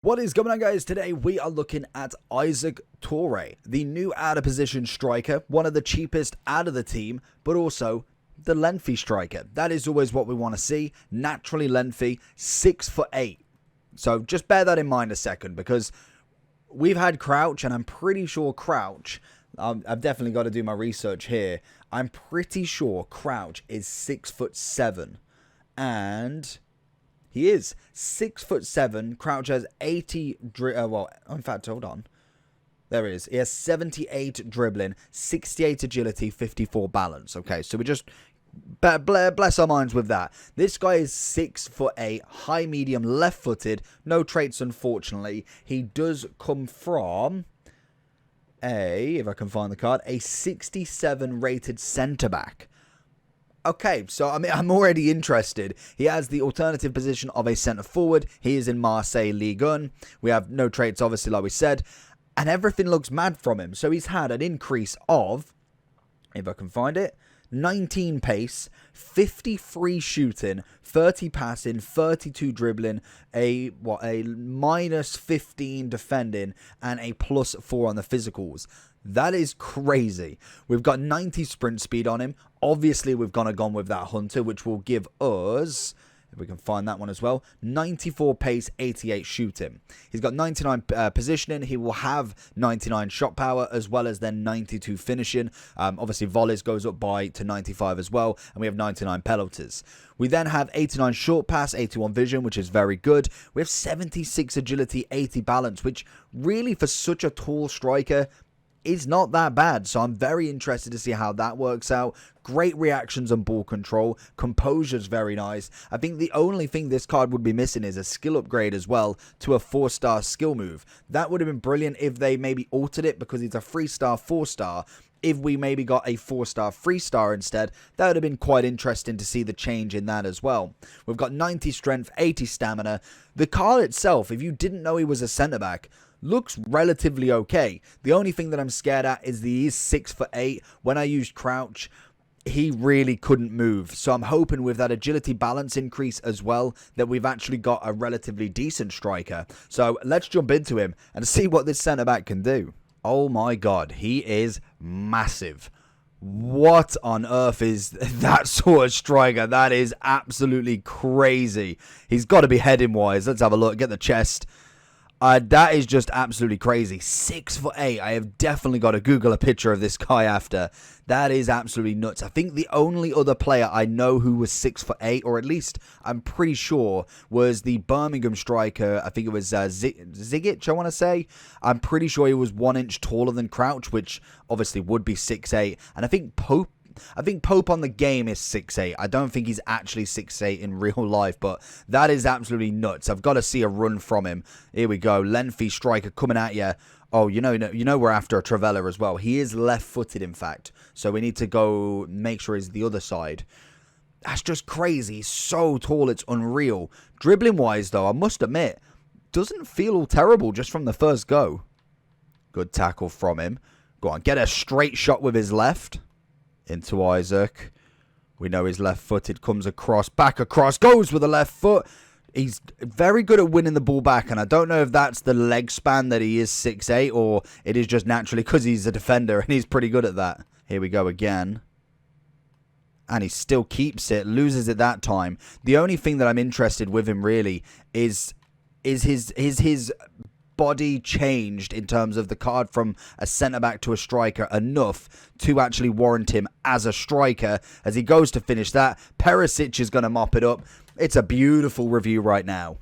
What is going on, guys? Today we are looking at Isaac Toure, the new out-of-position striker, one of the cheapest out of the team, but also the lengthy striker. That is always what we want to see. Naturally lengthy, 6'8". So just bear that in mind a second, because we've had Crouch, and I'm pretty sure Crouch, I've definitely got to do my research here. I'm pretty sure Crouch is 6'7", and he is 6'7". Crouch has 80. In fact, hold on. There he is. He has 78 dribbling, 68 agility, 54 balance. Okay, so we just bless our minds with that. This guy is 6'8", high medium, left-footed. No traits, unfortunately. He does come from if I can find the card, a 67 rated centre back. Okay, so I mean, I'm already interested. He has the alternative position of a centre forward. He is in Marseille Ligue 1. We have no traits, obviously, like we said. And everything looks mad from him. So he's had an increase of, if I can find it, 19 pace, 53 shooting, 30 passing, 32 dribbling, a minus 15 defending, and a plus 4 on the physicals. That is crazy. We've got 90 sprint speed on him. Obviously, we've gone with that Hunter, which will give us, if we can find that one as well, 94 pace, 88 shooting. He's got 99 positioning. He will have 99 shot power, as well as then 92 finishing. Obviously, volleys goes up to 95 as well, and we have 99 penalties. We then have 89 short pass, 81 vision, which is very good. We have 76 agility, 80 balance, which really, for such a tall striker, is not that bad. So I'm very interested to see how that works out. Great reactions and ball control. Composure's very nice. I think the only thing this card would be missing is a skill upgrade as well to a 4-star skill move. That would have been brilliant if they maybe altered it, because it's a 3-star, 4-star. If we maybe got a 4-star, 3-star instead, that would have been quite interesting to see the change in that as well. We've got 90 strength, 80 stamina. The card itself, if you didn't know he was a centre-back, looks relatively okay. The only thing that I'm scared at is he is 6'8". When I used Crouch, he really couldn't move. So I'm hoping with that agility balance increase as well, that we've actually got a relatively decent striker. So let's jump into him and see what this centre-back can do. Oh my god, he is massive. What on earth is that sort of striker? That is absolutely crazy. He's got to be heading wise. Let's have a look. Get the chest. That is just absolutely crazy. 6'8". I have definitely got to Google a picture of this guy after. That is absolutely nuts. I think the only other player I know who was 6'8", or at least I'm pretty sure, was the Birmingham striker. I think it was Zigic, I want to say. I'm pretty sure he was 1 inch taller than Crouch, which obviously would be 6'8". And I think Pope on the game is 6'8". I don't think he's actually 6'8" in real life, but that is absolutely nuts. I've got to see a run from him. Here we go. Lengthy striker coming at you. Oh, you know we're after a Travella as well. He is left-footed, in fact. So we need to go make sure he's the other side. That's just crazy. He's so tall, it's unreal. Dribbling-wise, though, I must admit, doesn't feel all terrible just from the first go. Good tackle from him. Go on, get a straight shot with his left. Into Isaac. We know he's left-footed. Comes across, back across, goes with the left foot. He's very good at winning the ball back, and I don't know if that's the leg span that he is 6'8", or it is just naturally because he's a defender, and he's pretty good at that. Here we go again. And he still keeps it, loses it that time. The only thing that I'm interested with him, really, is his body changed in terms of the card from a centre-back to a striker enough to actually warrant him as a striker. As he goes to finish that, Perisic is going to mop it up. It's a beautiful review right now.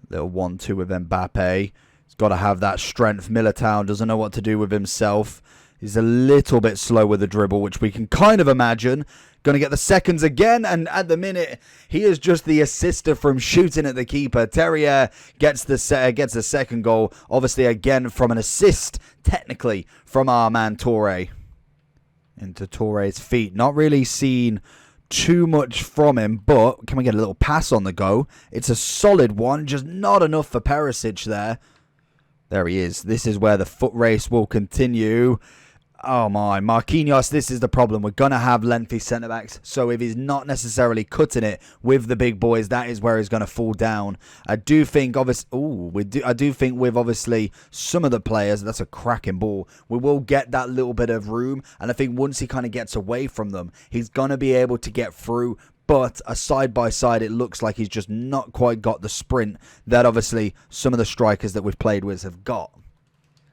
Little 1-2 with Mbappe. He's got to have that strength. Militao doesn't know what to do with himself. He's a little bit slow with the dribble, which we can kind of imagine. Going to get the seconds again, and at the minute, he is just the assister from shooting at the keeper. Terrier gets the second goal, obviously again from an assist, technically, from our man Toure. Into Toure's feet. Not really seen too much from him, but can we get a little pass on the go? It's a solid one, just not enough for Perisic there. There he is. This is where the foot race will continue. Oh my, Marquinhos, this is the problem. We're going to have lengthy centre-backs, so if he's not necessarily cutting it with the big boys, that is where he's going to fall down. I do think, I do think with obviously some of the players, that's a cracking ball, we will get that little bit of room, and I think once he kind of gets away from them, he's going to be able to get through. But a side-by-side, it looks like he's just not quite got the sprint that obviously some of the strikers that we've played with have got.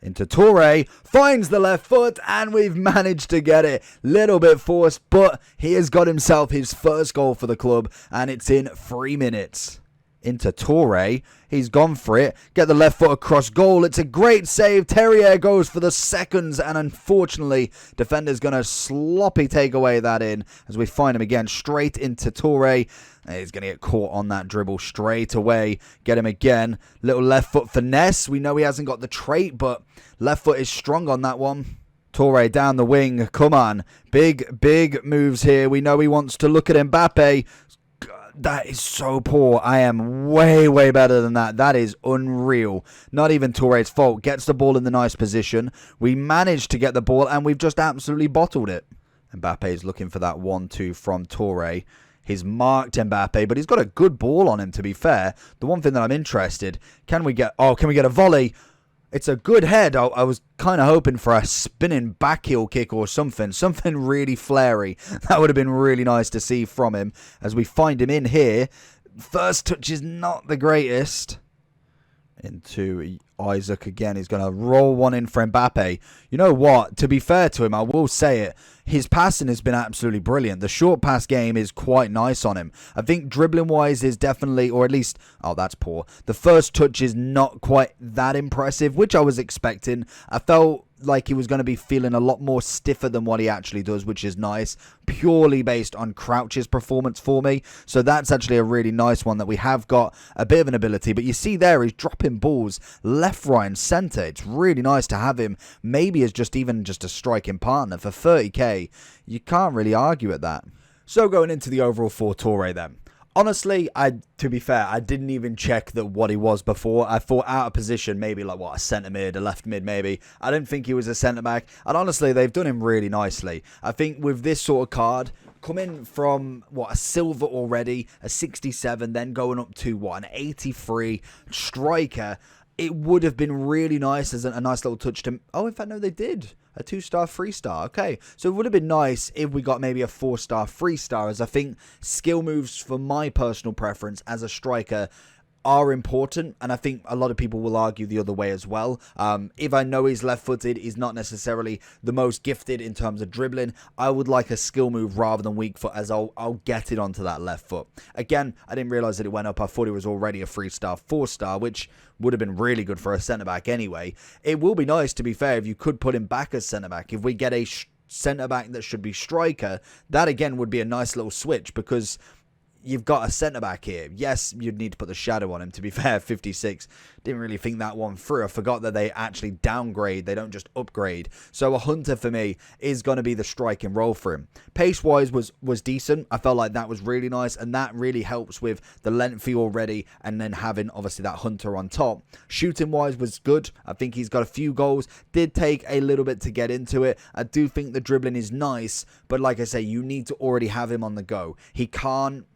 Into Toure, finds the left foot, and we've managed to get it. Little bit forced, but he has got himself his first goal for the club, and it's in 3 minutes. Into Toure, he's gone for it, get the left foot across goal, it's a great save, Terrier goes for the seconds, and unfortunately, defender's going to sloppy take away that in, as we find him again, straight into Toure. He's going to get caught on that dribble straight away. Get him again. Little left foot finesse. We know he hasn't got the trait, but left foot is strong on that one. Toure down the wing. Come on. Big moves here. We know he wants to look at Mbappe. That is so poor. I am way better than that. That is unreal. Not even Toure's fault. Gets the ball in the nice position. We managed to get the ball, and we've just absolutely bottled it. Mbappe is looking for that 1-2 from Toure. He's marked Mbappe, but he's got a good ball on him, to be fair. The one thing that I'm interested, can we get a volley? It's a good head. I was kind of hoping for a spinning back heel kick or something really flary. That would have been really nice to see from him as we find him in here. First touch is not the greatest. Into Isaac again. He's going to roll one in for Mbappe. You know what? To be fair to him, I will say it. His passing has been absolutely brilliant. The short pass game is quite nice on him. I think dribbling-wise is definitely, or at least, oh, that's poor. The first touch is not quite that impressive, which I was expecting. I felt like he was going to be feeling a lot more stiffer than what he actually does, which is nice, purely based on Crouch's performance for me. So that's actually a really nice one that we have got a bit of an ability. But you see there, he's dropping balls left, right, and centre. It's really nice to have him maybe as even just a striking partner for 30k. You can't really argue at that. So going into the overall for Toure then. Honestly, to be fair, I didn't even check what he was before. I thought out of position, maybe like a centre mid, a left mid maybe. I didn't think he was a centre back. And honestly, they've done him really nicely. I think with this sort of card, coming from a silver already, a 67, then going up to an 83 striker, it would have been really nice as a nice little touch to... Oh, in fact, no, they did. A 2-star, 3-star. Okay. So it would have been nice if we got maybe a 4-star, 3-star, as I think skill moves, for my personal preference as a striker, are important, and I think a lot of people will argue the other way as well. If I know he's left-footed, he's not necessarily the most gifted in terms of dribbling, I would like a skill move rather than weak foot, as I'll get it onto that left foot. Again, I didn't realise that it went up. I thought it was already a 3-star, 4-star, which would have been really good for a centre-back anyway. It will be nice, to be fair, if you could put him back as centre-back. If we get a centre-back that should be striker, that again would be a nice little switch, because you've got a centre-back here. Yes, you'd need to put the shadow on him, to be fair. 56. Didn't really think that one through. I forgot that they actually downgrade. They don't just upgrade. So a Hunter, for me, is going to be the striking role for him. Pace-wise was decent. I felt like that was really nice, and that really helps with the lengthy already, and then having, obviously, that Hunter on top. Shooting-wise was good. I think he's got a few goals. Did take a little bit to get into it. I do think the dribbling is nice, but like I say, you need to already have him on the go. He can't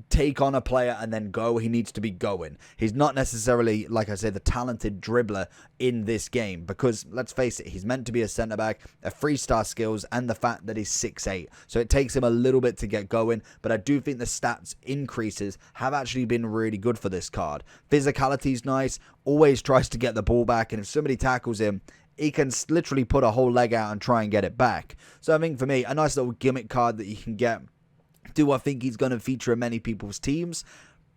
take on a player and then go. He needs to be going. He's not necessarily, like I say, the talented dribbler in this game, because let's face it, he's meant to be a centre-back, a 3-star skills, and the fact that he's 6'8", so it takes him a little bit to get going. But I do think the stats increases have actually been really good for this card. Physicality's nice, always tries to get the ball back, and if somebody tackles him, he can literally put a whole leg out and try and get it back. So I think for me, a nice little gimmick card that you can get. Do I think he's going to feature in many people's teams?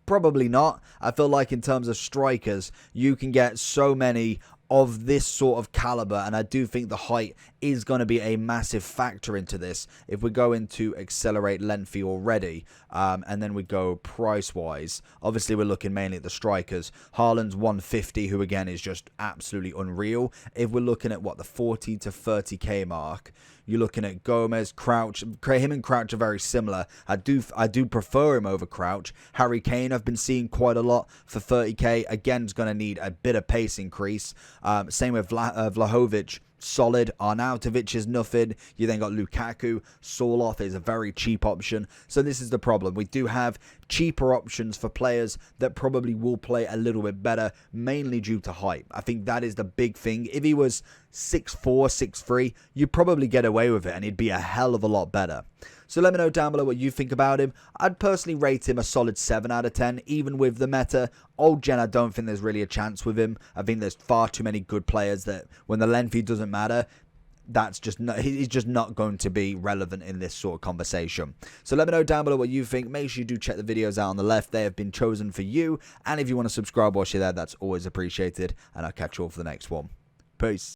Probably not. I feel like in terms of strikers, you can get so many of this sort of caliber, and I do think the height is going to be a massive factor into this. If we go into accelerate lengthy already, and then we go price-wise, obviously we're looking mainly at the strikers. Haaland's 150, who again is just absolutely unreal. If we're looking at the 40 to 30k mark, you're looking at Gomez, Crouch. Him and Crouch are very similar. I do prefer him over Crouch. Harry Kane I've been seeing quite a lot for 30k. Again, is going to need a bit of pace increase. Same with Vlahovic. solid. Arnautovic is nothing. You then got Lukaku. Sorloth is a very cheap option. So this is the problem. We do have cheaper options for players that probably will play a little bit better, mainly due to height. I think that is the big thing. If he was 6'4", 6'3", you'd probably get away with it and he'd be a hell of a lot better. So let me know down below what you think about him. I'd personally rate him a solid 7 out of 10, even with the meta. Old gen, I don't think there's really a chance with him. I think there's far too many good players that when the lengthy doesn't matter, that's just not, he's just not going to be relevant in this sort of conversation. So let me know down below what you think. Make sure you do check the videos out on the left. They have been chosen for you. And if you want to subscribe whilst you're there, that's always appreciated. And I'll catch you all for the next one. Peace.